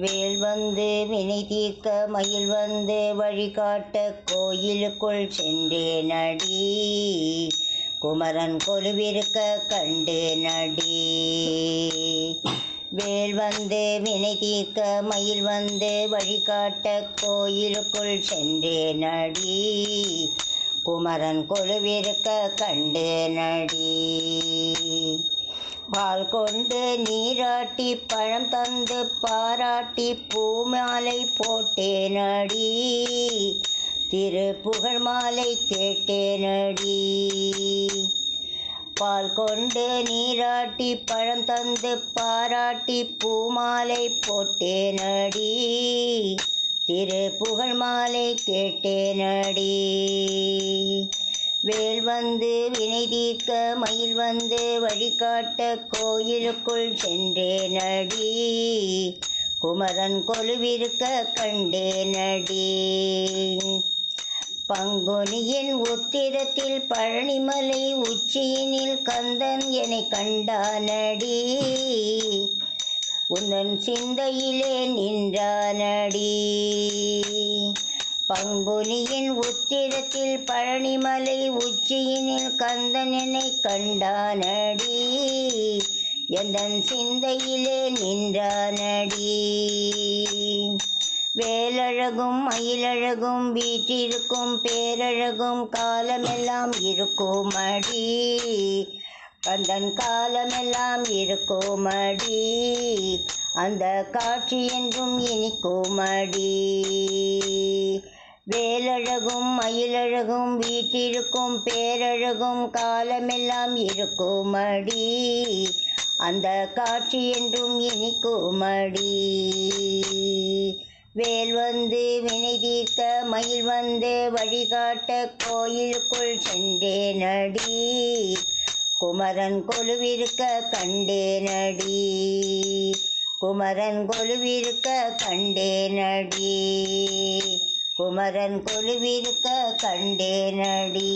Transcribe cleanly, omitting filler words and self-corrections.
வேல் வந்து வினை தீர்க்க மயில் வந்து வழிகாட்ட கோயிலுக்குள் சென்றே நடி குமரன் கொலுவிருக்க கண்டு நடி. வேல் வந்து வினை தீர்க்க மயில் வந்து வழிகாட்ட கோயிலுக்குள் சென்றே நடி குமரன் கொலுவிருக்க கண்டு நடி. பால் கொண்டு நீராட்டி பழம் தந்து பாராட்டி பூமாலை போட்டேனடி திருப்புகழ் மாலை கேட்டேனடி. பால் கொண்டு நீராட்டி பழம் தந்து பாராட்டி பூமாலை போட்டேனடி திருப்புகழ் மாலை கேட்டேனடி. வேல் வந்து வினை தீர்க்க மயில் வந்து வழிகாட்ட கோயிலுக்குள் சென்றே நடி குமரன் கொலுவிருக்க கண்டே நடி. பங்குனியின் உத்திரத்தில் பழனிமலை உச்சியினில் கந்தன் என்னை கண்டானடி உந்தன் சிந்தையிலே நின்றானடி. பங்குனியின் உத்திரத்தில் பழனிமலை உச்சியினில் கந்தன் என்னை கண்டானடி எந்தன் சிந்தையிலே நின்றானடி. வேலழகும் மயிலழகும் வீற்றிருக்கும் பேரழகும் காலமெல்லாம் இருக்குமடி கந்தன் காலமெல்லாம் இருக்குமடி அந்த காட்சி என்றும் இனிக்குமடி. வேலழகும் மயிலழகும் வீற்றிருக்கும் பேரழகும் காலமெல்லாம் இருக்குமடி அந்த காட்சி என்றும் இனிக்குமடி. வேல் வந்து வினை தீர்க்க மயில் வந்து வழிகாட்ட கோயிலுக்குள் சென்றே நடி குமரன் கொலுவிருக்க கண்டே நடி குமரன் கொலுவிருக்க கண்டே நடி குமரன் கொலுவிருக்க கண்டே நடி.